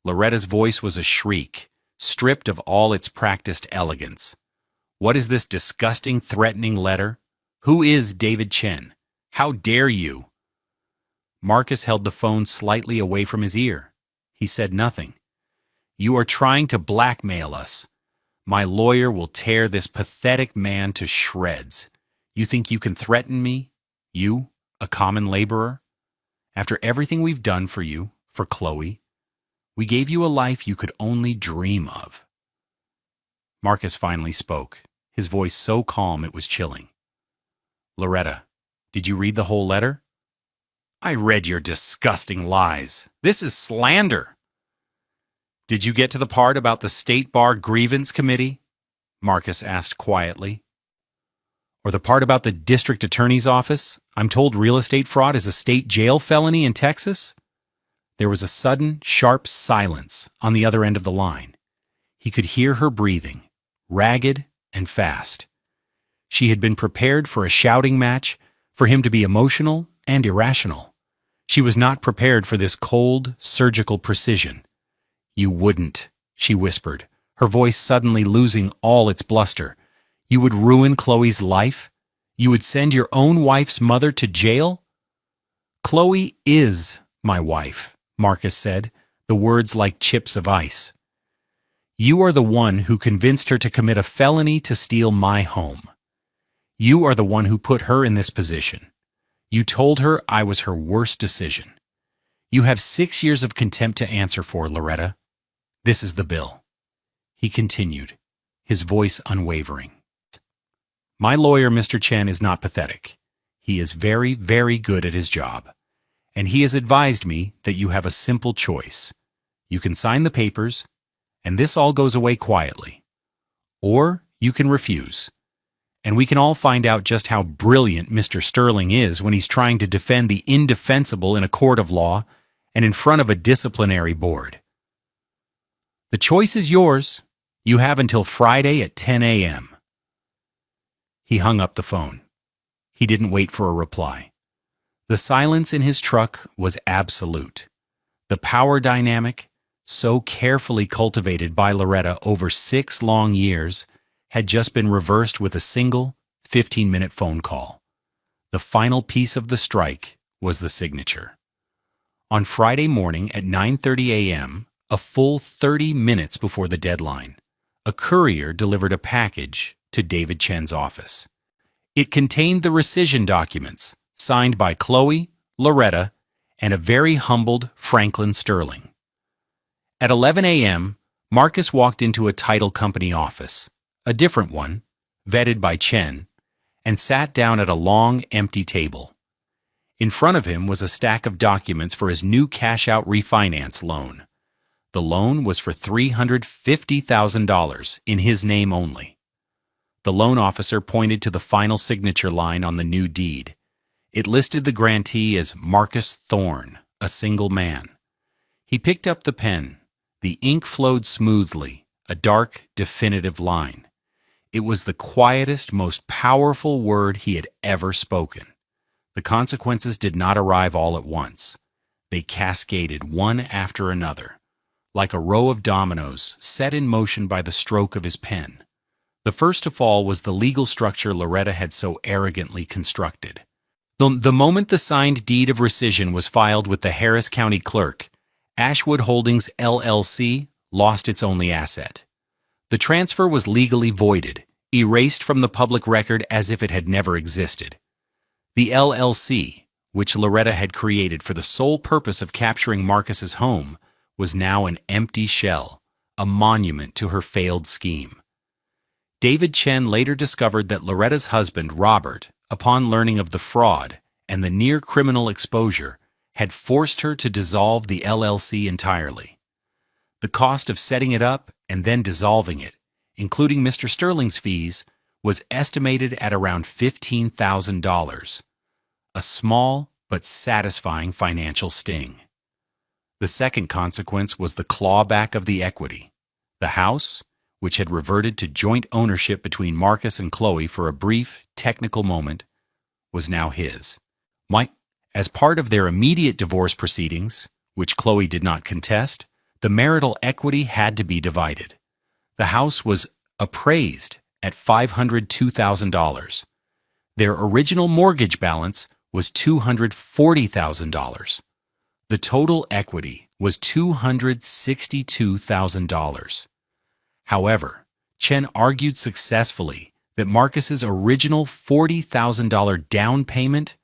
Loretta's voice was a shriek, stripped of all its practiced elegance. "What is this disgusting, threatening letter? Who is David Chen? How dare you?" Marcus held the phone slightly away from his ear. He said nothing. "You are trying to blackmail us. My lawyer will tear this pathetic man to shreds. You think you can threaten me? You, a common laborer? After everything we've done for you, for Chloe, we gave you a life you could only dream of." Marcus finally spoke, his voice so calm it was chilling. "Loretta, did you read the whole letter?" "I read your disgusting lies. This is slander." "Did you get to the part about the State Bar Grievance Committee?" Marcus asked quietly. "Or the part about the district attorney's office? I'm told real estate fraud is a state jail felony in Texas?" There was a sudden, sharp silence on the other end of the line. He could hear her breathing, ragged and fast. She had been prepared for a shouting match, for him to be emotional and irrational. She was not prepared for this cold, surgical precision. "You wouldn't," she whispered, her voice suddenly losing all its bluster. "You would ruin Chloe's life? You would send your own wife's mother to jail?" "Chloe is my wife," Marcus said, the words like chips of ice. "You are the one who convinced her to commit a felony to steal my home. You are the one who put her in this position. You told her I was her worst decision. You have 6 years of contempt to answer for, Loretta. This is the bill," he continued, his voice unwavering. "My lawyer, Mr. Chen, is not pathetic. He is very, very good at his job. And he has advised me that you have a simple choice. You can sign the papers, and this all goes away quietly. Or you can refuse. And we can all find out just how brilliant Mr. Sterling is when he's trying to defend the indefensible in a court of law and in front of a disciplinary board. The choice is yours. You have until Friday at 10 a.m. He hung up the phone. He didn't wait for a reply. The silence in his truck was absolute. The power dynamic, so carefully cultivated by Loretta over 6 long years, had just been reversed with a single 15-minute phone call. The final piece of the strike was the signature. On Friday morning at 9:30 a.m., a full 30 minutes before the deadline, a courier delivered a package to David Chen's office. It contained the rescission documents, signed by Chloe, Loretta, and a very humbled Franklin Sterling. At 11 a.m., Marcus walked into a title company office, a different one, vetted by Chen, and sat down at a long, empty table. In front of him was a stack of documents for his new cash-out refinance loan. The loan was for $350,000 in his name only. The loan officer pointed to the final signature line on the new deed. It listed the grantee as Marcus Thorne, a single man. He picked up the pen. The ink flowed smoothly, a dark, definitive line. It was the quietest, most powerful word he had ever spoken. The consequences did not arrive all at once. They cascaded one after another, like a row of dominoes set in motion by the stroke of his pen. The first to fall was the legal structure Loretta had so arrogantly constructed. The moment the signed deed of rescission was filed with the Harris County Clerk, Ashwood Holdings LLC lost its only asset. The transfer was legally voided, erased from the public record as if it had never existed. The LLC, which Loretta had created for the sole purpose of capturing Marcus's home, was now an empty shell, a monument to her failed scheme. David Chen later discovered that Loretta's husband, Robert, upon learning of the fraud and the near-criminal exposure, had forced her to dissolve the LLC entirely. The cost of setting it up and then dissolving it, including Mr. Sterling's fees, was estimated at around $15,000, a small but satisfying financial sting. The second consequence was the clawback of the equity. The house, which had reverted to joint ownership between Marcus and Chloe for a brief, technical moment, was now his. As part of their immediate divorce proceedings, which Chloe did not contest, the marital equity had to be divided. The house was appraised at $502,000. Their original mortgage balance was $240,000. The total equity was $262,000. However, Chen argued successfully that Marcus's original $40,000 down payment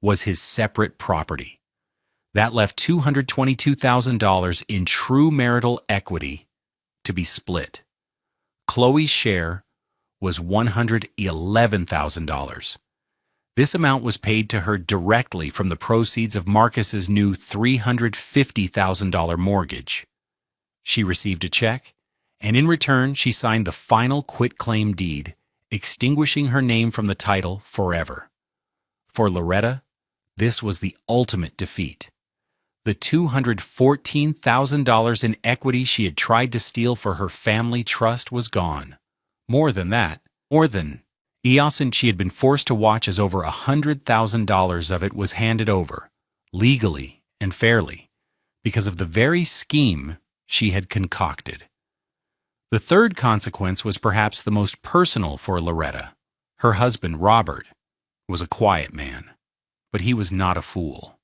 was his separate property. That left $222,000 in true marital equity to be split. Chloe's share was $111,000. This amount was paid to her directly from the proceeds of Marcus's new $350,000 mortgage. She received a check, and in return she signed the final quitclaim deed, extinguishing her name from the title forever. For Loretta, this was the ultimate defeat. The $214,000 in equity she had tried to steal for her family trust was gone. More than she had been forced to watch as over $100,000 of it was handed over, legally and fairly, because of the very scheme she had concocted. The third consequence was perhaps the most personal for Loretta. Her husband, Robert, was a quiet man, but he was not a fool.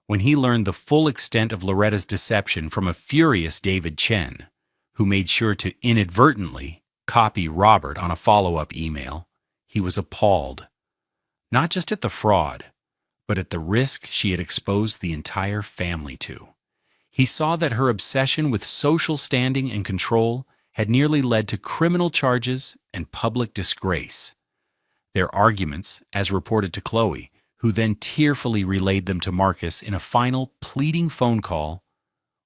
when he learned the full extent of Loretta's deception from a furious David Chen, who made sure to inadvertently copy Robert on a follow-up email, he was appalled, not just at the fraud, but at the risk she had exposed the entire family to. He saw that her obsession with social standing and control had nearly led to criminal charges and public disgrace. Their arguments, as reported to Chloe, who then tearfully relayed them to Marcus in a final pleading phone call,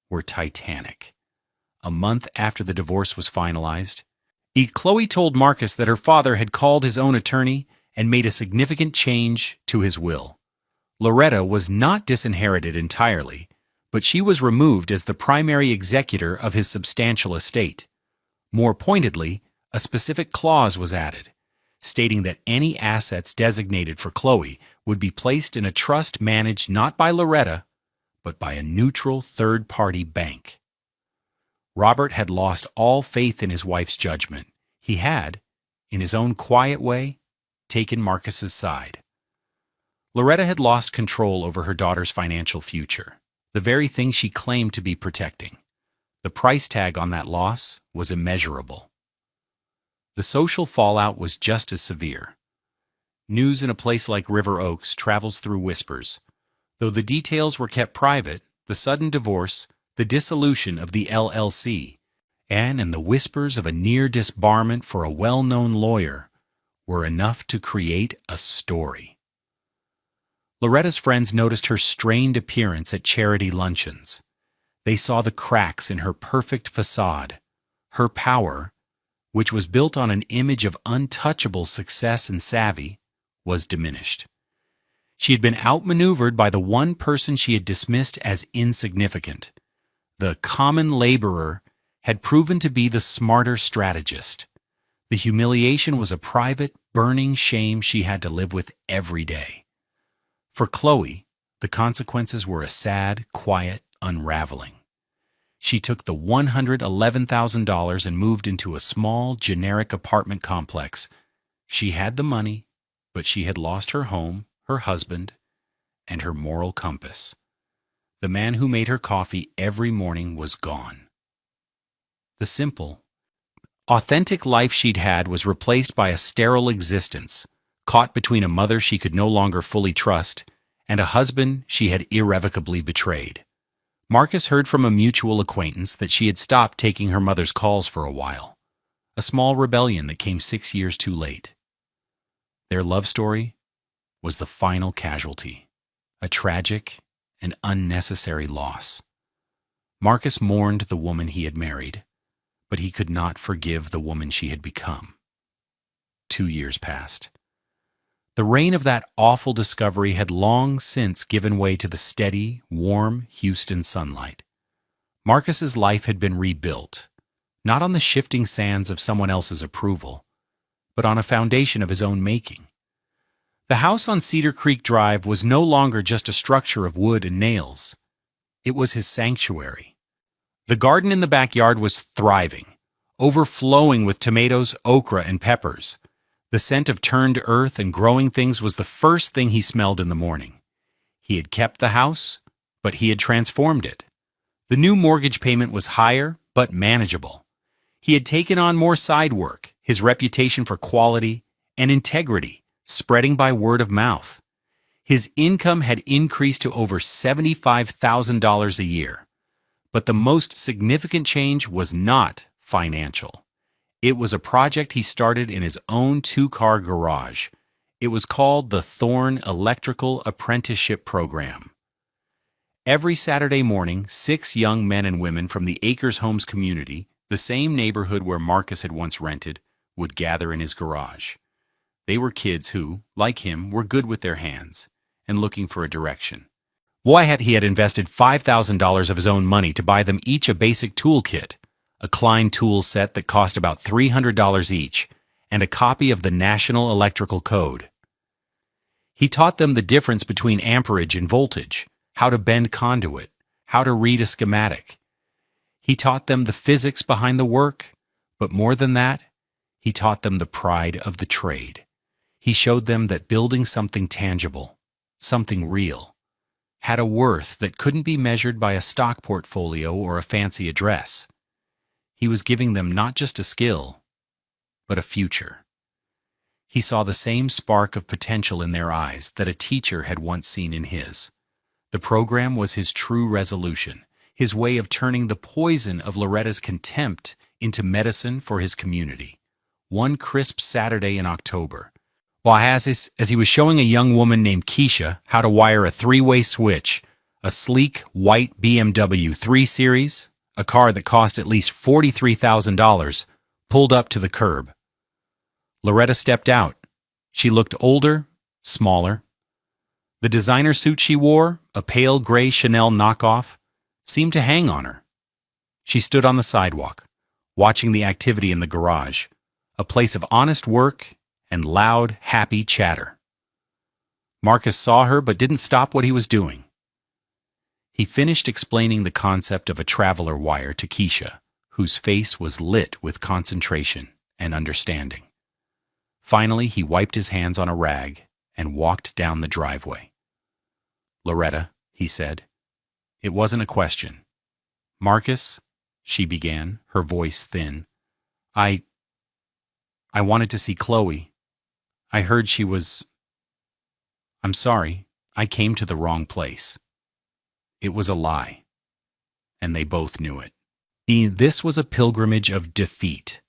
were titanic. A month after the divorce was finalized, Chloe told Marcus that her father had called his own attorney and made a significant change to his will. Loretta was not disinherited entirely, but she was removed as the primary executor of his substantial estate. More pointedly, a specific clause was added, stating that any assets designated for Chloe would be placed in a trust managed not by Loretta, but by a neutral third-party bank. Robert had lost all faith in his wife's judgment. He had, in his own quiet way, taken Marcus's side. Loretta had lost control over her daughter's financial future, the very thing she claimed to be protecting. The price tag on that loss was immeasurable. The social fallout was just as severe. News in a place like River Oaks travels through whispers. Though the details were kept private, the sudden divorce, the dissolution of the LLC, and the whispers of a near disbarment for a well-known lawyer were enough to create a story. Loretta's friends noticed her strained appearance at charity luncheons. They saw the cracks in her perfect facade. Her power, which was built on an image of untouchable success and savvy, was diminished. She had been outmaneuvered by the one person she had dismissed as insignificant. The common laborer had proven to be the smarter strategist. The humiliation was a private, burning shame she had to live with every day. For Chloe, the consequences were a sad, quiet unraveling. She took the $111,000 and moved into a small, generic apartment complex. She had the money, but she had lost her home, her husband, and her moral compass. The man who made her coffee every morning was gone. The simple, authentic life she'd had was replaced by a sterile existence, caught between a mother she could no longer fully trust and a husband she had irrevocably betrayed. Marcus heard from a mutual acquaintance that she had stopped taking her mother's calls for a while, a small rebellion that came 6 years too late. Their love story was the final casualty, a tragic and unnecessary loss. Marcus mourned the woman he had married, but he could not forgive the woman she had become. 2 years passed. The rain of that awful discovery had long since given way to the steady, warm Houston sunlight. Marcus's life had been rebuilt, not on the shifting sands of someone else's approval, but on a foundation of his own making. The house on Cedar Creek Drive was no longer just a structure of wood and nails. It was his sanctuary. The garden in the backyard was thriving, overflowing with tomatoes, okra, and peppers. The scent of turned earth and growing things was the first thing he smelled in the morning. He had kept the house, but he had transformed it. The new mortgage payment was higher, but manageable. He had taken on more side work, his reputation for quality and integrity spreading by word of mouth. His income had increased to over $75,000 a year. But the most significant change was not financial. It was a project he started in his own 2-car garage. It was called the Thorne Electrical Apprenticeship Program. Every Saturday morning, 6 young men and women from the Acres Homes community, the same neighborhood where Marcus had once rented, would gather in his garage. They were kids who, like him, were good with their hands and looking for a direction. He had invested $5,000 of his own money to buy them each a basic toolkit, a Klein tool set that cost about $300 each, and a copy of the National Electrical Code. He taught them the difference between amperage and voltage, how to bend conduit, how to read a schematic. He taught them the physics behind the work, but more than that, he taught them the pride of the trade. He showed them that building something tangible, something real, had a worth that couldn't be measured by a stock portfolio or a fancy address. He was giving them not just a skill, but a future. He saw the same spark of potential in their eyes that a teacher had once seen in his. The program was his true resolution, his way of turning the poison of Loretta's contempt into medicine for his community. One crisp Saturday in October, while as he was showing a young woman named Keisha how to wire a three-way switch, a sleek white BMW 3 Series, a car that cost at least $43,000, pulled up to the curb. Loretta stepped out. She looked older, smaller. The designer suit she wore, a pale gray Chanel knockoff, seemed to hang on her. She stood on the sidewalk, watching the activity in the garage, a place of honest work and loud, happy chatter. Marcus saw her but didn't stop what he was doing. He finished explaining the concept of a traveler wire to Keisha, whose face was lit with concentration and understanding. Finally, he wiped his hands on a rag and walked down the driveway. "Loretta," he said. It wasn't a question. "Marcus," she began, her voice thin. I wanted to see Chloe. I heard she was... I'm sorry, I came to the wrong place." It was a lie, and they both knew it. This was a pilgrimage of defeat.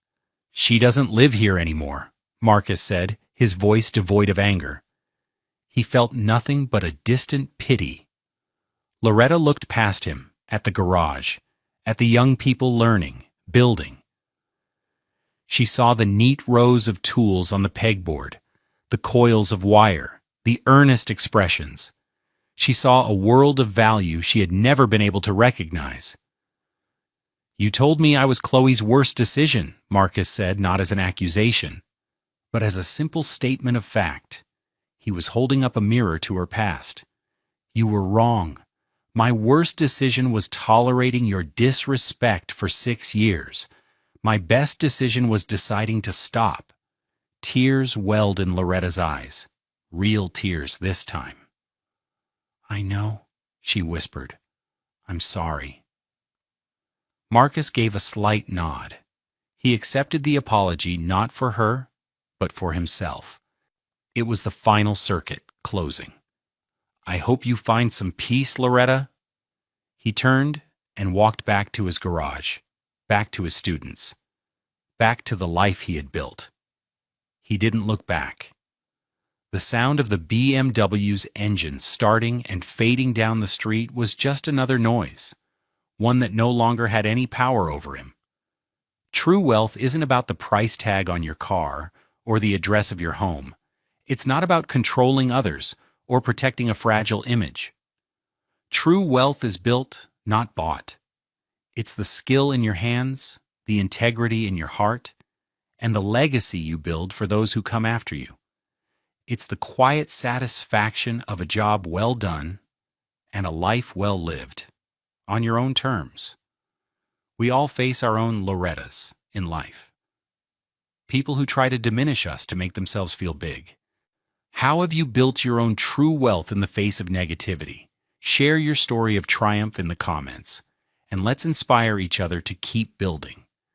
"She doesn't live here anymore," Marcus said, his voice devoid of anger. He felt nothing but a distant pity. Loretta looked past him, at the garage, at the young people learning, building. She saw the neat rows of tools on the pegboard, the coils of wire, the earnest expressions. She saw a world of value she had never been able to recognize. "You told me I was Chloe's worst decision," Marcus said, not as an accusation, but as a simple statement of fact. He was holding up a mirror to her past. "You were wrong. My worst decision was tolerating your disrespect for 6 years. My best decision was deciding to stop." Tears welled in Loretta's eyes, real tears this time. "I know," she whispered. "I'm sorry." Marcus gave a slight nod. He accepted the apology not for her, but for himself. It was the final circuit, closing. "I hope you find some peace, Loretta." He turned and walked back to his garage, back to his students, back to the life he had built. He didn't look back. The sound of the BMW's engine starting and fading down the street was just another noise, one that no longer had any power over him. True wealth isn't about the price tag on your car or the address of your home. It's not about controlling others or protecting a fragile image. True wealth is built, not bought. It's the skill in your hands, the integrity in your heart, and the legacy you build for those who come after you. It's the quiet satisfaction of a job well done and a life well lived, on your own terms. We all face our own Lorettas in life. People who try to diminish us to make themselves feel big. How have you built your own true wealth in the face of negativity? Share your story of triumph in the comments, and let's inspire each other to keep building.